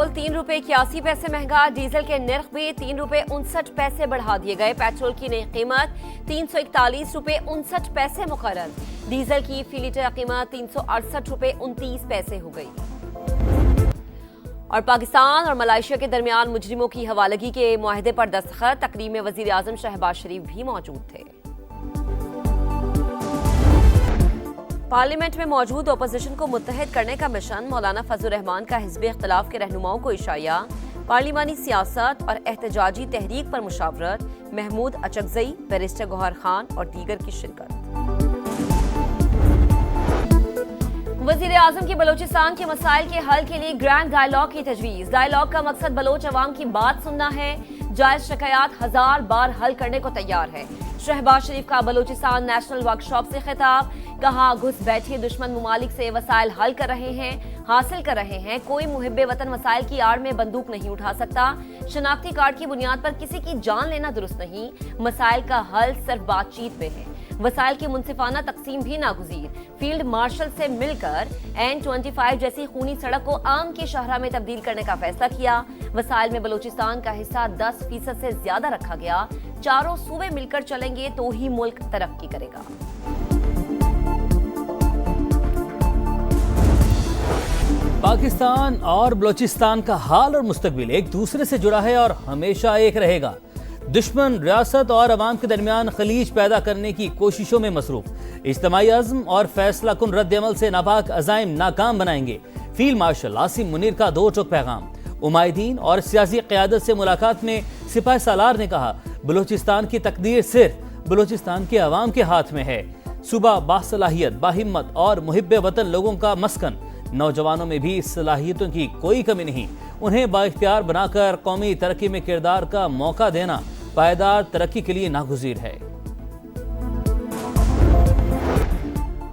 Petrol 3 रुपए 81 पैसे महंगा, डीजल के नर्ख भी 3 रुपए 59 पैसे बढ़ा दिए गए। पेट्रोल की नई कीमत 341 रुपए 59 पैसे मुकर्रर। डीजल की फी लीटर कीमत 368 रुपए 29 पैसे हो गई। और पाकिस्तान और मलेशिया के दरमियान मुजरिमों की हवालगी के मुआहदे पर दस्तखत। तकरीब में वजीर आजम शहबाज शरीफ भी मौजूद थे। पार्लियामेंट में मौजूद अपोजिशन को मुत्तहिद करने का मिशन। मौलाना फजल रहमान का हिज़्ब इख्तिलाफ के रहनुमाओं को इशाया। पार्लिमानी सियासत और एहतजाजी तहरीक पर मुशावरत। महमूद अचकजई, बैरिस्टर गौहर खान और दीगर की शिरकत। वज़ीर आज़म की बलोचिस्तान के मसाइल के हल के लिए ग्रैंड डायलॉग की तजवीज़। डायलॉग का मकसद बलोच अवाम की बात सुनना है। जायज़ शिकायत 1000 बार हल करने को तैयार है। शहबाज शरीफ का बलोचिस्तान नेशनल वर्कशॉप से खिताब। कहा, घुस बैठे दुश्मन मुमालिक से वसाइल हल कर रहे हैं, हासिल कर रहे हैं। कोई मुहिब्बे वतन वसाइल की आड़ में बंदूक नहीं उठा सकता। शनाख्ती कार्ड की बुनियाद पर किसी की जान लेना दुरुस्त नहीं। मसाइल का हल सिर्फ बातचीत में है। वसाइल की मुनसिफाना तकसीम भी नागुज़ीर। फील्ड मार्शल से मिलकर N25 जैसी खूनी सड़क को आम की शाहरा में तब्दील करने का फैसला किया। वसाइल में बलोचिस्तान का हिस्सा 10% से ज्यादा रखा गया। चारों सूबे मिलकर चलेंगे तो ही मुल्क तरक्की करेगा। पाकिस्तान और बलोचिस्तान का हाल और मुस्तकबिल एक दूसरे से जुड़ा है और हमेशा एक रहेगा। दुश्मन रियासत और अवाम के दरमियान खलीज पैदा करने की कोशिशों में मसरूफ। इज्तिमाई अज़्म और फैसला कुन रद्द अमल से नापाक अज़ाइम नाकाम बनाएंगे। फील्ड मार्शल आसिम मुनीर का दो टोक पैगाम। उमायदीन और सियासी क़यादत से मुलाकात में सिपाही सालार ने कहा, बलूचिस्तान की तकदीर सिर्फ बलूचिस्तान के अवाम के हाथ में है। सूबा बासलाहियत, बाहिम्मत और मुहिब्बे वतन लोगों का मस्कन। नौजवानों में भी इस सलाहियतों की कोई कमी नहीं। उन्हें बाइख्तियार बनाकर कौमी तरक्की में किरदार का मौका देना पायदार तरक्की के लिए नागुज़ीर है।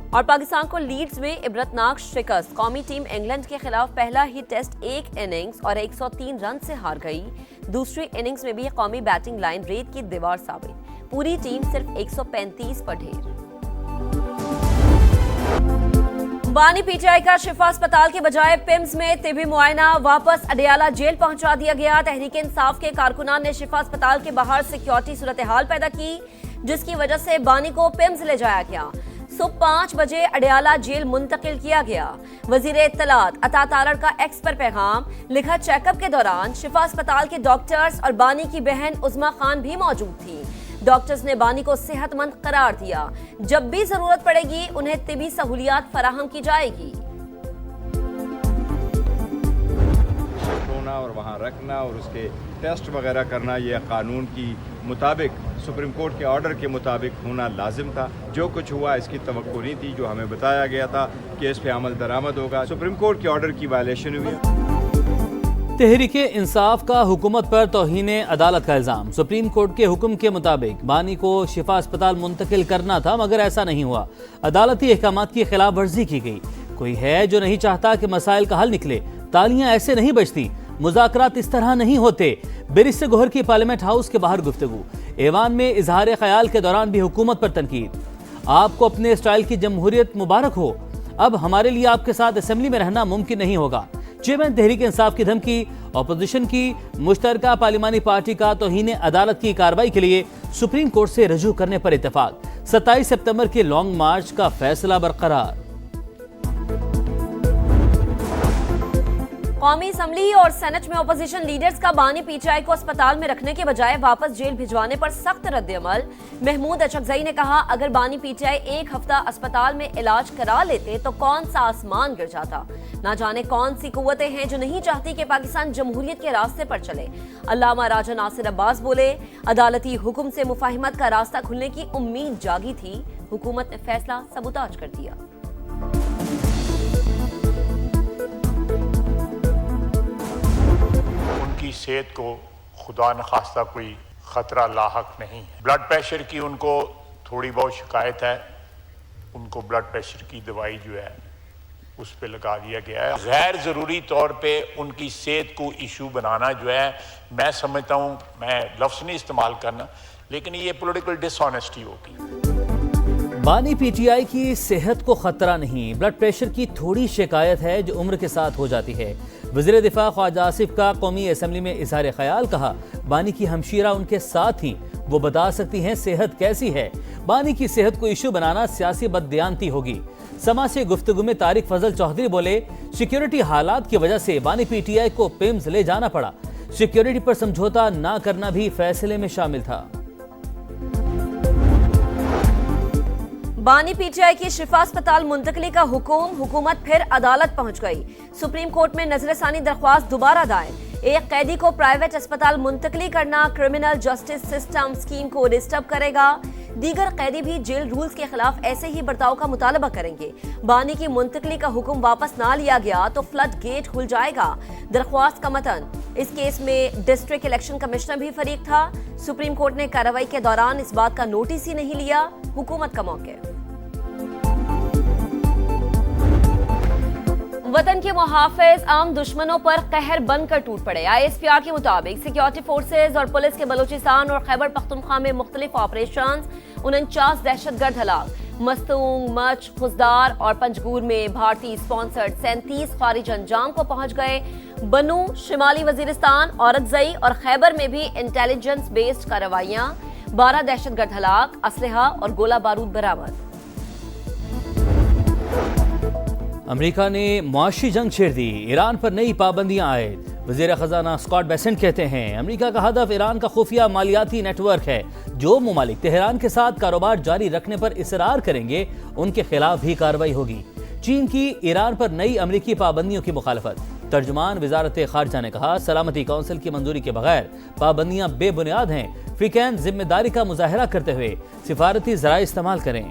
और पाकिस्तान को लीड्स में इबरतनाक शिकस्त। कौमी टीम इंग्लैंड के खिलाफ पहला ही टेस्ट एक इनिंग्स और 103 रन से हार गई। दूसरी इनिंग्स में भी कौमी बैटिंग लाइन रेत की दीवार साबित। पूरी टीम सिर्फ 135 पर ढेर। बानी पीटीआई का शिफा अस्पताल के बजाय पिम्स में तिबी मुआयना। वापस अडियाला जेल पहुंचा दिया गया। तहरीक इंसाफ के कारकुनान ने शिफा अस्पताल के बाहर सिक्योरिटी सूरत हाल पैदा की, जिसकी वजह से बानी को पिम्स ले जाया गया। सुबह 5 बजे अडियाला जेल मुंतकिल किया गया। वजीर इत्तलात अता तारड़ का एक्स पर पैगाम लिखा, चेकअप के दौरान शिफा अस्पताल के डॉक्टर्स और बानी की बहन उज़मा खान भी मौजूद थी। डॉक्टर्स ने बानी को सेहतमंद करार दिया। जब भी जरूरत पड़ेगी उन्हें तिबी सहूलियात फराहम की जाएगी। और वहाँ रखना और उसके टेस्ट वगैरह करना, यह कानून की मुताबिक, सुप्रीम कोर्ट के ऑर्डर के मुताबिक होना लाजिम था। जो कुछ हुआ इसकी तवक्को नहीं थी। जो हमें बताया गया था कि इस पे अमल दरामद होगा, सुप्रीम कोर्ट के ऑर्डर की वायलेशन हुई। तहरीके इंसाफ का हुकूमत पर तौहीने अदालत का इल्जाम। सुप्रीम कोर्ट के हुक्म के मुताबिक बानी को शिफा अस्पताल मुंतकिल करना था, मगर ऐसा नहीं हुआ। अदालती अहकामात की खिलाफ वर्जी की गई। कोई है जो नहीं चाहता कि मसाइल का हल निकले। तालियां ऐसे नहीं बजती, मुज़ाकरात इस तरह नहीं होते। बैरिस्टर गौहर की पार्लियामेंट हाउस के बाहर गुफ्तगू। ऐवान में इजहार ख्याल के दौरान भी हुकूमत पर तनकीद। आपको अपने स्टाइल की जमहूरियत मुबारक हो। अब हमारे लिए आपके साथ असेंबली में रहना मुमकिन नहीं होगा। चेयरमैन तहरीक इंसाफ की धमकी। अपोजिशन की मुश्तरका पार्लिमानी पार्टी का तौहीन अदालत की कार्रवाई के लिए सुप्रीम कोर्ट से रजू करने पर इत्तेफाक। 27 सितंबर के लॉन्ग मार्च का फैसला बरकरार। कौमी असम्बली और सेनेट में अपोजिशन लीडर्स का बानी पीटीआई को अस्पताल में रखने के बजाय वापस जेल भिजवाने पर सख्त रद्द-ए-अमल। महमूद अचकजई ने कहा, अगर बानी पीटीआई 1 हफ्ता अस्पताल में इलाज करा लेते तो कौन सा आसमान गिर जाता। ना जाने कौन सी कुव्वतें हैं जो नहीं चाहती कि पाकिस्तान जमहूरियत के रास्ते पर चले। अल्लामा राजा नासिर अब्बास बोले, अदालती हुक्म से मुफाहिमत का रास्ता खुलने की उम्मीद जागी थी। हुकूमत ने फैसला सबूताज कर दिया। उनकी सेहत को खुदा न खास्ता कोई ख़तरा लाहक नहीं है। ब्लड प्रेशर की उनको थोड़ी बहुत शिकायत है। उनको ब्लड प्रेशर की दवाई जो है उस पे लगा दिया गया है। गैर ज़रूरी तौर पे उनकी सेहत को इशू बनाना जो है, मैं समझता हूँ, मैं लफ्ज़ नहीं इस्तेमाल करना, लेकिन ये पॉलिटिकल डिसऑनेस्टी होगी। بانی پی ٹی آئی کی صحت کو خطرہ نہیں، بلڈ پریشر کی تھوڑی شکایت ہے جو عمر کے ساتھ ہو جاتی ہے۔ وزیر دفاع خواجہ آصف کا قومی اسمبلی میں اظہار خیال، کہا بانی کی ہمشیرہ ان کے ساتھ ہی، وہ بتا سکتی ہیں صحت کیسی ہے۔ بانی کی صحت کو ایشو بنانا سیاسی بددیانتی ہوگی۔ سما سے گفتگو میں طارق فضل چودھری بولے، سیکیورٹی حالات کی وجہ سے بانی پی ٹی آئی کو پیمز لے جانا پڑا، سیکیورٹی پر سمجھوتا نہ کرنا بھی فیصلے میں شامل تھا۔ بانی پی ٹی آئی کی شفا اسپتال منتقلی کا حکومت پھر عدالت پہنچ گئی۔ سپریم کورٹ میں نظر ثانی درخواست دوبارہ دائر۔ ایک قیدی کو پرائیویٹ اسپتال منتقلی کرنا کرمنل جسٹس سسٹم سکیم کو ڈسٹرب کرے گا۔ دیگر قیدی بھی جیل رولز کے خلاف ایسے ہی برتاؤ کا مطالبہ کریں گے۔ بانی کی منتقلی کا حکم واپس نہ لیا گیا تو فلڈ گیٹ کھل جائے گا۔ درخواست کا متن، اس کیس میں ڈسٹرکٹ الیکشن کمشنر بھی فریق تھا۔ سپریم کورٹ نے کارروائی کے دوران اس بات کا نوٹس ہی نہیں لیا۔ حکومت کا موقف، وطن کے محافظ عام دشمنوں پر قہر بن کر ٹوٹ پڑے۔ آئی ایس پی آر کے مطابق سیکیورٹی فورسز اور پولیس کے بلوچستان اور خیبر پختونخوا میں مختلف آپریشنز، 49 دہشت گرد ہلاک۔ مستونگ، مچ، خزدار اور پنجگور میں بھارتی اسپانسرڈ 37 خارج انجام کو پہنچ گئے۔ بنو، شمالی وزیرستان، اورکزئی اور خیبر میں بھی انٹیلیجنس بیسڈ کارروائیاں، 12 دہشت گرد ہلاک، اسلحہ اور گولہ بارود برآمد۔ امریکہ نے معاشی جنگ چھیڑ دی، ایران پر نئی پابندیاں عائد۔ وزیر خزانہ اسکاٹ بیسنٹ کہتے ہیں امریکہ کا ہدف ایران کا خفیہ مالیاتی نیٹ ورک ہے۔ جو ممالک تہران کے ساتھ کاروبار جاری رکھنے پر اصرار کریں گے ان کے خلاف بھی کارروائی ہوگی۔ چین کی ایران پر نئی امریکی پابندیوں کی مخالفت۔ ترجمان وزارت خارجہ نے کہا سلامتی کونسل کی منظوری کے بغیر پابندیاں بے بنیاد ہیں۔ فریقین ذمہ داری کا مظاہرہ کرتے ہوئے سفارتی ذرائع استعمال کریں۔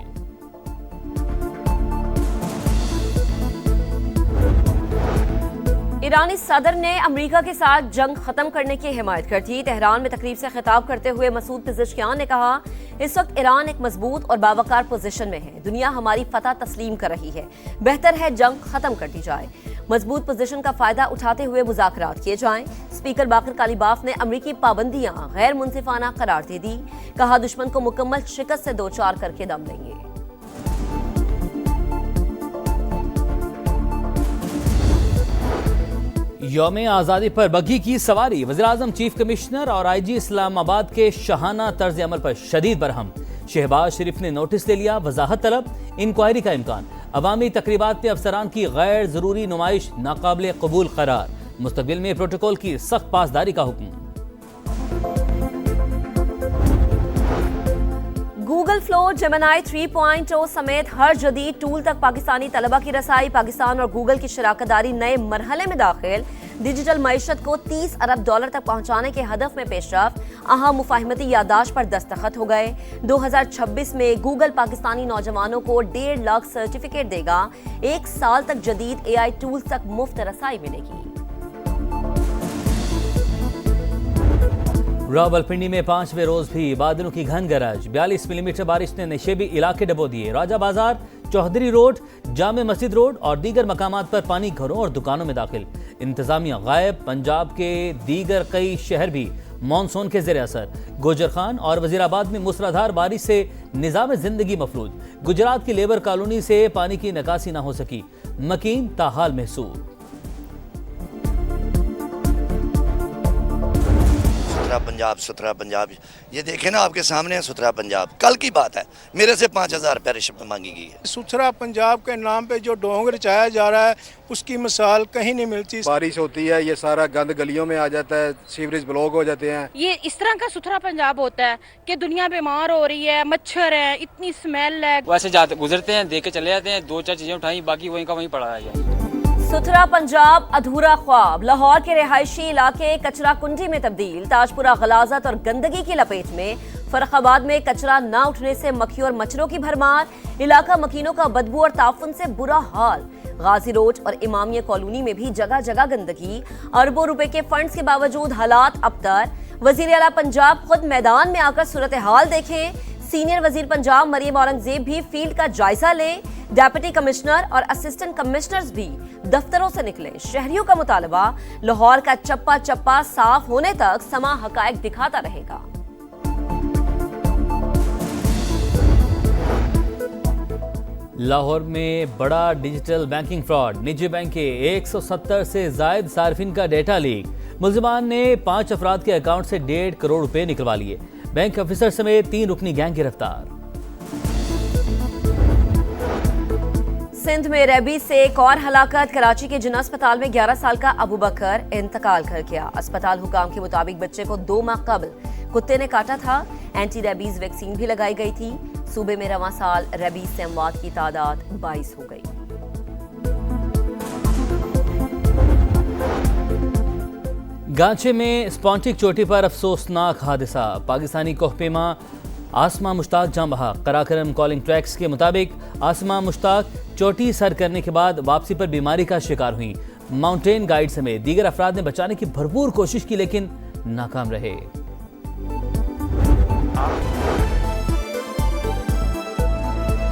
ایرانی صدر نے امریکہ کے ساتھ جنگ ختم کرنے کی حمایت کر دی۔ تہران میں تقریب سے خطاب کرتے ہوئے مسعود پزشکیان نے کہا اس وقت ایران ایک مضبوط اور باوقار پوزیشن میں ہے، دنیا ہماری فتح تسلیم کر رہی ہے، بہتر ہے جنگ ختم کر دی جائے، مضبوط پوزیشن کا فائدہ اٹھاتے ہوئے مذاکرات کیے جائیں۔ اسپیکر باقر کالیباف نے امریکی پابندیاں غیر منصفانہ قرار دے دی، کہا دشمن کو مکمل شکست سے دوچار کر کے دم لیں گے۔ یوم آزادی پر بگھی کی سواری، وزیراعظم چیف کمشنر اور آئی جی اسلام آباد کے شاہانہ طرز عمل پر شدید برہم۔ شہباز شریف نے نوٹس لے لیا، وضاحت طلب، انکوائری کا امکان۔ عوامی تقریبات میں افسران کی غیر ضروری نمائش ناقابل قبول قرار، مستقبل میں پروٹوکول کی سخت پاسداری کا حکم۔ گوگل فلو، جیمنائی 3.0 سمیت ہر جدید ٹول تک پاکستانی طلبہ کی رسائی۔ پاکستان اور گوگل کی شراکت داری نئے مرحلے میں داخل، ڈیجیٹل معیشت کو $30 ارب تک پہنچانے کے ہدف میں پیش رفت۔ اہم مفاہمتی یادداشت پر دستخط ہو گئے۔ 2026 میں گوگل پاکستانی نوجوانوں کو 1.5 لاکھ سرٹیفکیٹ دے گا۔ 1 سال تک جدید AI ٹولز تک مفت رسائی ملے گی۔ راولپنڈی میں 5ویں روز بھی بادلوں کی گھن گرج، 42 ملی میٹر بارش نے نشیبی علاقے ڈبو دیے۔ راجہ بازار، چوہدری روڈ، جامع مسجد روڈ اور دیگر مقامات پر پانی گھروں اور دکانوں میں داخل۔ انتظامیہ غائب، پنجاب کے دیگر کئی شہر بھی مانسون کے زیر اثر۔ گوجر خان اور وزیر آباد میں موسلادھار بارش سے نظام زندگی مفلوج۔ گجرات کی لیبر کالونی سے پانی کی نکاسی نہ ہو سکی، مکین تاحال محصور۔ ستھرا پنجاب، یہ دیکھیں نا آپ کے سامنے ہے ستھرا پنجاب، کل کی بات ہے، میرے سے 5000 روپے رشوت مانگی گئی ہے۔ ستھرا پنجاب کے نام پہ جو ڈھونگ رچایا جا رہا ہے اس کی مثال کہیں نہیں ملتی۔ بارش ہوتی ہے یہ سارا گند گلیوں میں آ جاتا ہے، سیوریج بلاک ہو جاتے ہیں۔ یہ اس طرح کا ستھرا پنجاب ہوتا ہے کہ دنیا بیمار ہو رہی ہے، مچھر ہے، اتنی اسمیل ہے۔ ویسے گزرتے ہیں، دیکھ کے چلے جاتے ہیں، 2-4 چیزیں اٹھائیں، باقی وہیں کا وہیں پڑا ہے۔ ستھرا پنجاب ادھورا خواب، لاہور کے رہائشی علاقے کچرا کنڈی میں تبدیل۔ تاجپورہ غلاظت اور گندگی کی لپیٹ میں، فرخ آباد میں کچرا نہ اٹھنے سے مکھیوں اور مچھروں کی بھرمار، علاقہ مکینوں کا بدبو اور تعفن سے برا حال۔ غازی روڈ اور امامیہ کالونی میں بھی جگہ جگہ گندگی، اربوں روپے کے فنڈز کے باوجود حالات ابتر۔ وزیر اعلیٰ پنجاب خود میدان میں آ کر صورتحال دیکھیں۔ سینئر وزیر پنجاب مریم اورنگزیب بھی فیلڈ کا جائزہ لیں۔ ڈیپٹی کمشنر اور اسسٹنٹ کمشنرز بھی دفتروں سے نکلیں۔ شہریوں کا مطالبہ لاہور کا چپا چپا صاف ہونے تک سما حقائق دکھاتا رہے گا۔ लाहौर में बड़ा डिजिटल बैंकिंग फ्रॉड, निजी बैंक के 170 से जायद सार्फिन का डेटा लीक। मुल्जिमान ने 5 अफराद के अकाउंट से 1.5 करोड़ रुपए निकलवा लिए। बैंक ऑफिसर समेत 3 रुकनी गैंग गिरफ्तार। सिंध में रेबीज से एक और हलाकत। कराची के जिन्ना अस्पताल में 11 साल का अबू बकर इंतकाल कर गया। अस्पताल हुकाम के मुताबिक बच्चे को 2 माह कबल कुत्ते ने काटा था। एंटी रेबीज वैक्सीन भी लगाई गई थी। सूबे में रवां साल रेबीज से अमवात की तादाद 22 हो गई। गांचे में स्पॉन्टिक चोटी पर अफसोसनाक हादसा। पाकिस्तानी कोहपेमा आसमा मुश्ताक जां बहक। कराकरम कॉलिंग ट्रैक्स के मुताबिक आसमा मुश्ताक चोटी सर करने के बाद वापसी पर बीमारी का शिकार हुई। माउंटेन गाइड समेत दीगर अफराद ने बचाने की भरपूर कोशिश की लेकिन नाकाम रहे।